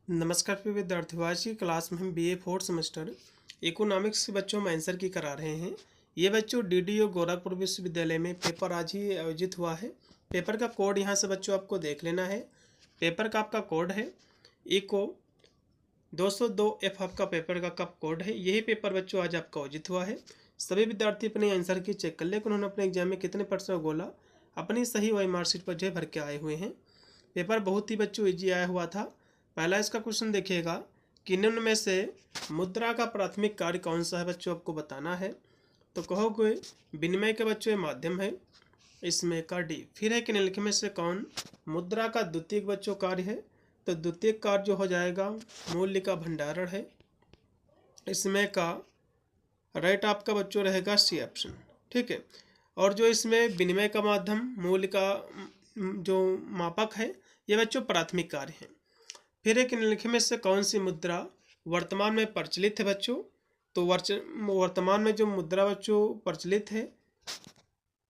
नमस्कार प्रिय विद्यार्थियों, आज की क्लास में हम बीए फोर्थ सेमेस्टर इकोनॉमिक्स के बच्चों में आंसर की करा रहे हैं। ये बच्चों डीडीयू गोरखपुर विश्वविद्यालय में पेपर आज ही आयोजित हुआ है। पेपर का कोड यहाँ से बच्चों आपको देख लेना है। पेपर का आपका कोड है इको 202F आपका पेपर का कब कोड है। यही पेपर बच्चों आज आपका आयोजित हुआ है। सभी विद्यार्थी अपने आंसर की चेक कर ले कि उन्होंने अपने एग्जाम में कितने % बोला, अपनी सही वही मार्कशीट पर जो भर के आए हुए हैं। पेपर बहुत ही बच्चों ईजी आया हुआ था। पहला इसका क्वेश्चन देखिएगा कि निम्न में से मुद्रा का प्राथमिक कार्य कौन सा है, बच्चों आपको बताना है। तो कहोगे विनिमय के बच्चों ये माध्यम है, इसमें का डी। फिर है कि निम्नलिखित में से कौन मुद्रा का द्वितीयक बच्चों कार्य है। तो द्वितीयक कार्य जो हो जाएगा मूल्य का भंडारण है, इसमें का राइट आपका बच्चों रहेगा सी ऑप्शन। ठीक है। और जो इसमें विनिमय का माध्यम मूल्य का जो मापक है ये बच्चों प्राथमिक कार्य है। फिर एक निम्नलिखित में से कौन सी मुद्रा वर्तमान में प्रचलित है बच्चों। तो वर्तमान में जो मुद्रा बच्चों प्रचलित है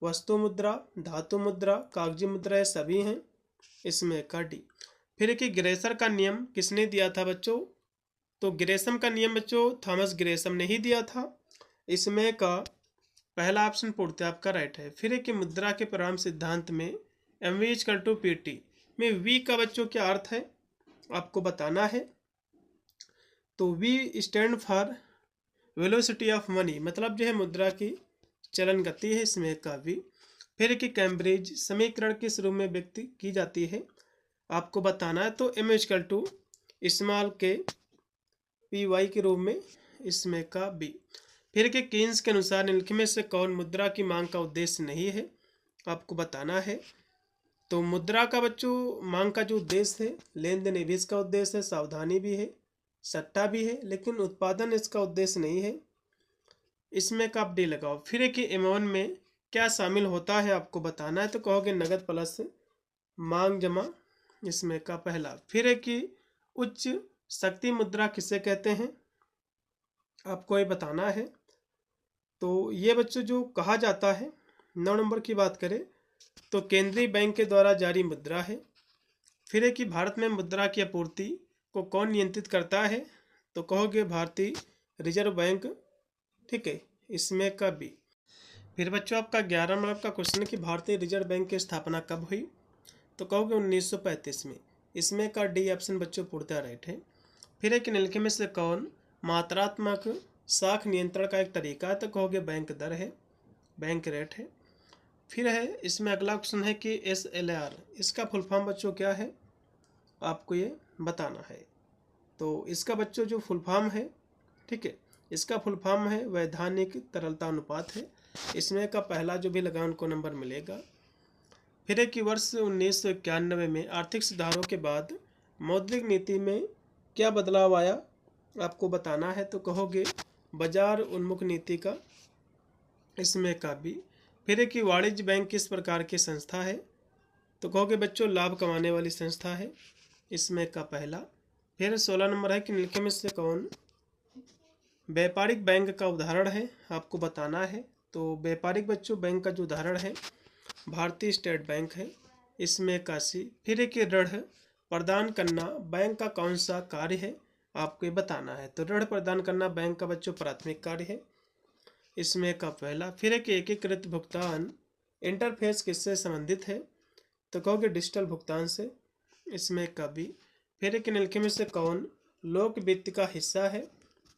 वस्तु मुद्रा, धातु मुद्रा, कागजी मुद्रा ये सभी हैं, इसमें का डी। फिर एक ग्रेसर का नियम किसने दिया था बच्चों। तो ग्रेसम का नियम बच्चों थॉमस ग्रेसम ने ही दिया था, इसमें का पहला ऑप्शन पूर्णतः आपका राइट है। फिर एक मुद्रा के प्रारंभ सिद्धांत में MV=PT में V का बच्चों क्या अर्थ है आपको बताना है। तो V stand for velocity of money, मतलब जो है मुद्रा की चलन गति है, इसमें का V। फिर कि कैम्ब्रिज समीकरण किस रूप में व्यक्त की जाती है आपको बताना है। तो M=K/PY के रूप में, इसमें का B। फिर कि कीन्स के अनुसार निम्नलिखित में से कौन मुद्रा की मांग का उद्देश्य नहीं है आपको बताना है। तो मुद्रा का बच्चों मांग का जो उद्देश्य है लेन देन भी इसका उद्देश्य है, सावधानी भी है, सट्टा भी है, लेकिन उत्पादन इसका उद्देश्य नहीं है, इसमें का आप डी लगाओ। फिर है कि M1 में क्या शामिल होता है आपको बताना है। तो कहोगे नगद प्लस मांग जमा, इसमें का पहला। फिर है कि उच्च शक्ति मुद्रा किसे कहते हैं आपको ये बताना है। तो ये बच्चों जो कहा जाता है 9 नंबर की बात करें तो केंद्रीय बैंक के द्वारा जारी मुद्रा है। फिर है कि भारत में मुद्रा की आपूर्ति को कौन नियंत्रित करता है। तो कहोगे भारतीय रिजर्व बैंक। ठीक है, इसमें का बी। फिर बच्चों आपका 11 नंबर का क्वेश्चन कि भारतीय रिजर्व बैंक की स्थापना कब हुई। तो कहोगे 1935 में, इसमें का डी ऑप्शन बच्चों पूर्णतः राइट है। फिर है कि निम्नलिखित में से कौन मात्रात्मक साख नियंत्रण का एक तरीका है। तो कहोगे बैंक दर है, बैंक रेट है। फिर है इसमें अगला क्वेश्चन है कि SLR इसका फुल फॉर्म बच्चों क्या है आपको ये बताना है। तो इसका बच्चों जो फुल फॉर्म है, ठीक है, इसका फुल फॉर्म है वैधानिक तरलता अनुपात है, इसमें का पहला जो भी लगा उनको नंबर मिलेगा। फिर है कि वर्ष 1991 में आर्थिक सुधारों के बाद मौद्रिक नीति में क्या बदलाव आया आपको बताना है। तो कहोगे बाजार उन्मुख नीति का, इसमें का भी। फिर है कि वाणिज्य बैंक किस प्रकार की संस्था है। तो कहोगे बच्चों लाभ कमाने वाली संस्था है, इसमें का पहला। फिर 16 नंबर है कि निम्नलिखित में से कौन व्यापारिक बैंक का उदाहरण है आपको बताना है। तो व्यापारिक बच्चों बैंक का जो उदाहरण है भारतीय स्टेट बैंक है, इसमें का सी। फिर है कि ऋण प्रदान करना बैंक का कौन सा कार्य है आपको ये बताना है। तो ऋण प्रदान करना बैंक का बच्चों प्राथमिक कार्य है, इसमें का पहला। फिर है कि एकीकृत भुगतान इंटरफेस किससे संबंधित है। तो कहोगे डिजिटल भुगतान से, इसमें का भी। फिर है कि निम्नलिखित में से कौन लोक वित्त का हिस्सा है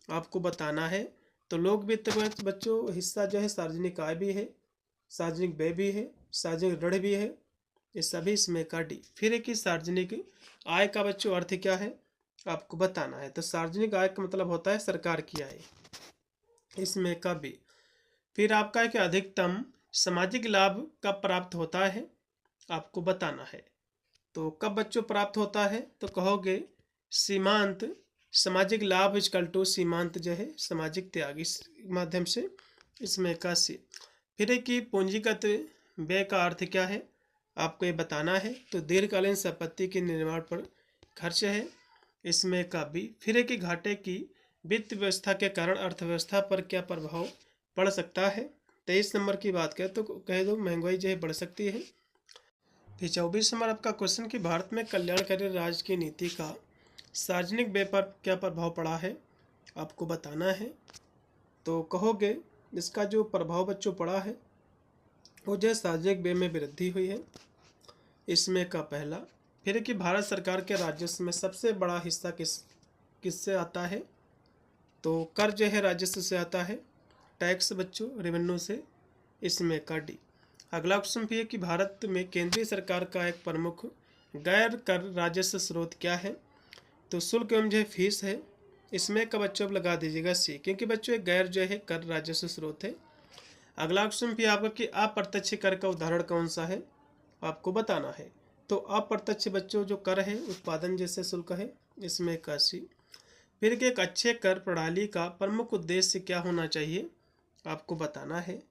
आपको बताना है। तो लोक वित्त में बच्चों हिस्सा जो है सार्वजनिक आय भी है, सार्वजनिक व्यय भी है, सार्वजनिक ऋण भी है, ये सभी, इसमें का डी। फिर है कि सार्वजनिक आय का बच्चों अर्थ क्या है आपको बताना है। तो सार्वजनिक आय का मतलब होता है सरकार की आय, इसमें का बी। फिर आपका है कि अधिकतम सामाजिक लाभ कब प्राप्त होता है आपको बताना है। तो कब बच्चों प्राप्त होता है। तो कहोगे सीमांत सामाजिक लाभ = सीमांत जो है सामाजिक त्याग, इस माध्यम से, इसमें का सी। फिर है कि पूंजीगत व्यय का अर्थ क्या है आपको ये बताना है। तो दीर्घकालीन संपत्ति के निर्माण पर खर्च है, इसमें का बी। फिर है कि घाटे की वित्त व्यवस्था के कारण अर्थव्यवस्था पर क्या प्रभाव पड़ सकता है। 23 नंबर की बात करें तो कह दो महंगाई जो है बढ़ सकती है। फिर 24 नंबर आपका क्वेश्चन कि भारत में कल्याणकारी राज्य की नीति का सार्वजनिक व्यय पर क्या प्रभाव पड़ा है आपको बताना है। तो कहोगे इसका जो प्रभाव बच्चों पड़ा है वो जो सार्वजनिक व्यय में वृद्धि हुई है। इसमें का पहला फिर कि भारत सरकार के राजस्व में सबसे बड़ा हिस्सा किससे आता है। तो कर जो है राजस्व से आता है, टैक्स बच्चों रेवेन्यू से। इसमें का डी। अगला क्वेश्चन भी है कि भारत में केंद्रीय सरकार का एक प्रमुख गैर कर राजस्व स्रोत क्या है। तो शुल्क एवं जो है फीस है। इसमें का बच्चों अब लगा दीजिएगा सी, क्योंकि बच्चों एक गैर जो है कर राजस्व स्रोत है। अगला क्वेश्चन भी आपका कि अप्रत्यक्ष कर का उदाहरण कौन सा है आपको बताना है। तो अप्रत्यक्ष बच्चों जो कर है उत्पादन जैसे शुल्क है। इसमें का सी। फिर कि एक अच्छे कर प्रणाली का प्रमुख उद्देश्य क्या होना चाहिए आपको बताना है।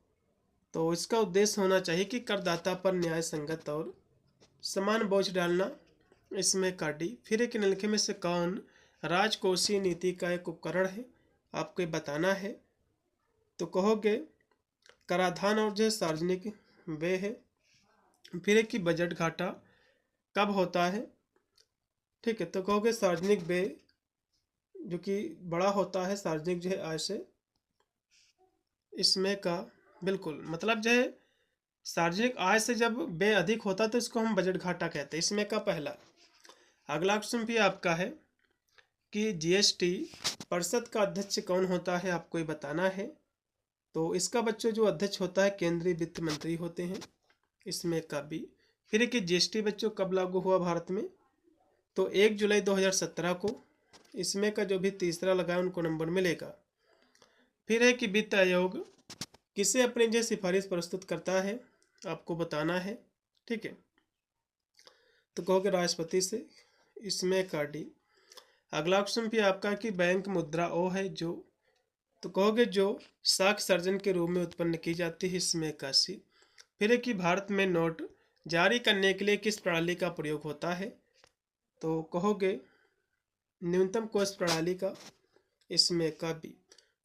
तो इसका उद्देश्य होना चाहिए कि करदाता पर न्याय संगत और समान बोझ डालना। इसमें का डी। फिर एक निम्नलिखित में से कौन राजकोषीय नीति का एक उपकरण है आपको ये बताना है। तो कहोगे कराधान और जो सार्वजनिक व्यय है। फिर एक कि बजट घाटा कब होता है। ठीक है, तो कहोगे सार्वजनिक व्यय जो कि बड़ा होता है सार्वजनिक जो है आय से। इसमें का बिल्कुल मतलब जो है सार्वजनिक आय से जब व्यय अधिक होता है तो इसको हम बजट घाटा कहते हैं। इसमें का पहला। अगला क्वेश्चन भी आपका है कि जीएसटी परिषद का अध्यक्ष कौन होता है आपको ये बताना है। तो इसका बच्चों जो अध्यक्ष होता है केंद्रीय वित्त मंत्री होते हैं। इसमें का बी। फिर कि जीएसटी बच्चों कब लागू हुआ भारत में। तो 1 जुलाई 2017 को। इसमें का जो भी तीसरा लगाए उनको नंबर मिलेगा। फिर है कि वित्त आयोग किसे अपनी जो सिफारिश प्रस्तुत करता है आपको बताना है। ठीक है, तो कहोगे राष्ट्रपति से। इसमें का डी। अगला ऑप्शन भी आपका कि बैंक मुद्रा ओ है जो। तो कहोगे जो साख सर्जन के रूप में उत्पन्न की जाती है। इसमें का सी। फिर है कि भारत में नोट जारी करने के लिए किस प्रणाली का प्रयोग होता है। तो कहोगे न्यूनतम कोष प्रणाली का। इसमें का बी।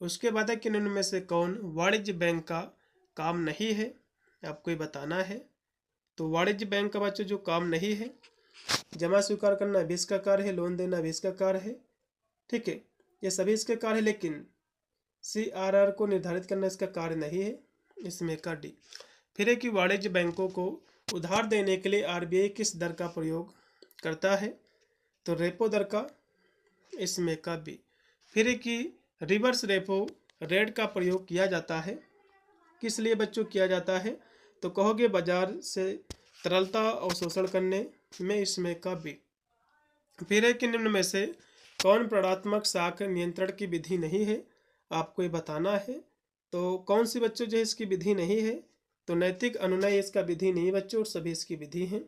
उसके बाद है कि निम्न में से कौन वाणिज्य बैंक का काम नहीं है आपको ये बताना है। तो वाणिज्य बैंक का बच्चों जो काम नहीं है, जमा स्वीकार करना भी इसका कार्य है, लोन देना भी इसका कार्य है। ठीक है, ये सभी इसके कार्य है, लेकिन CRR को निर्धारित करना इसका कार्य नहीं है। इसमें का डी। फिर है कि वाणिज्य बैंकों को उधार देने के लिए RBI किस दर का प्रयोग करता है। तो रेपो दर का। इसमें का बी। फिर है कि रिवर्स रेपो रेट का प्रयोग किया जाता है। किस लिए बच्चों किया जाता है। तो कहोगे बाजार से तरलता अवशोषण करने में। इसमें का बी। फिर है कि निम्न में से कौन प्रणात्मक साख नियंत्रण की विधि नहीं है आपको ये बताना है। तो कौन सी बच्चों जो है इसकी विधि नहीं है। तो नैतिक अनुनय इसका विधि नहीं बच्चों, और सभी इसकी विधि हैं।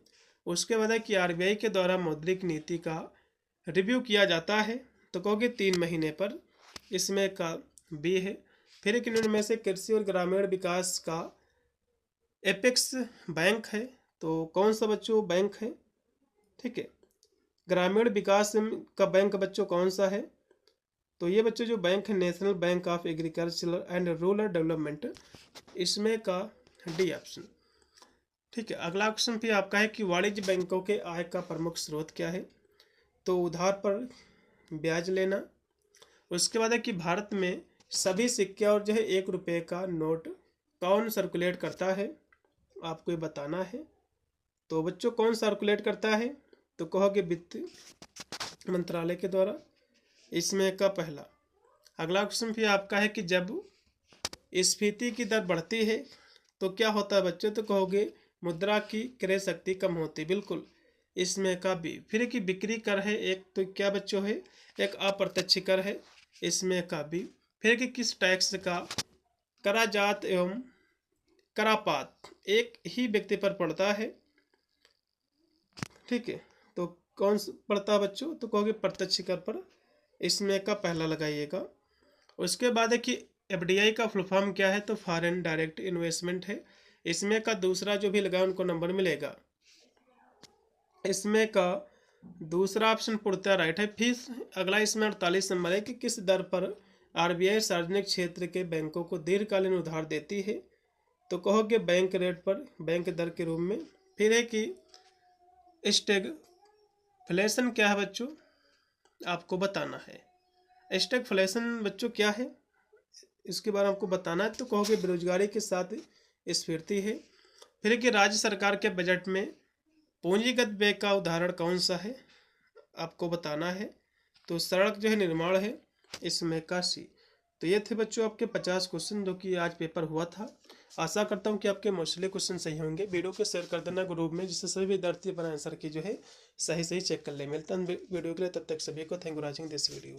उसके बाद है कि RBI के द्वारा मौद्रिक नीति का रिव्यू किया जाता है। तो कहोगे 3 महीने पर। इसमें का बी है। फिर एक निम्न में से कृषि और ग्रामीण विकास का एपेक्स बैंक है। तो कौन सा बच्चों बैंक है। ठीक है, ग्रामीण विकास का बैंक बच्चों कौन सा है। तो ये बच्चों जो बैंक है national bank of agriculture and rural development. इसमें का डी ऑप्शन। ठीक है, अगला क्वेश्चन भी आपका है कि वाणिज्य बैंकों के आय का प्रमुख स्रोत क्या है। तो उधार पर ब्याज लेना। उसके बाद है कि भारत में सभी सिक्के और जो है 1 रुपये का नोट कौन सर्कुलेट करता है आपको ये बताना है। तो बच्चों कौन सर्कुलेट करता है। तो कहोगे वित्त मंत्रालय के द्वारा। इसमें का पहला। अगला क्वेश्चन भी आपका है कि जब स्फीति की दर बढ़ती है तो क्या होता है बच्चों। तो कहोगे मुद्रा की क्रय शक्ति कम होती। बिल्कुल। इसमें का बी। फिर कि बिक्री कर है एक, तो क्या बच्चों है एक अप्रत्यक्ष कर है। इसमें का बी। फिर कि किस टैक्स का कराजात एवं करापात एक ही व्यक्ति पर पड़ता है। ठीक है, तो कौन पड़ता है बच्चों। तो कहोगे प्रत्यक्ष कर पर। इसमें का पहला लगाइएगा। उसके बाद है कि FDI का फुल फॉर्म क्या है। तो फॉरेन डायरेक्ट इन्वेस्टमेंट है। इसमें का दूसरा जो भी लगाए उनको नंबर मिलेगा। इसमें का दूसरा ऑप्शन पूर्णतः राइट है। फीस अगला इसमें 48 नंबर है कि किस दर पर RBI सार्वजनिक क्षेत्र के बैंकों को दीर्घकालीन उधार देती है। तो कहोगे बैंक रेट पर, बैंक दर के रूप में। फिर है कि स्टेगफ्लेशन क्या है बच्चों। आपको बताना है। स्टैगफ्लेशन बच्चों क्या है, इसके बारे में आपको बताना है। तो कहोगे बेरोजगारी के साथ स्फीति है। फिर कि राज्य सरकार के बजट में पूंजीगत व्यय का उदाहरण कौन सा है, आपको बताना है। तो सड़क जो है निर्माण है, इसमें का सी। तो ये थे बच्चों आपके 50 क्वेश्चन जो कि आज पेपर हुआ था। आशा करता हूँ कि आपके मोस्टली क्वेश्चन सही होंगे। वीडियो को शेयर कर देना ग्रुप में, जिससे सभी विद्यार्थी अपना आंसर की जो है सही चेक कर ले। मिलता है वीडियो के लिए, तब तक सभी को thank you watching this video.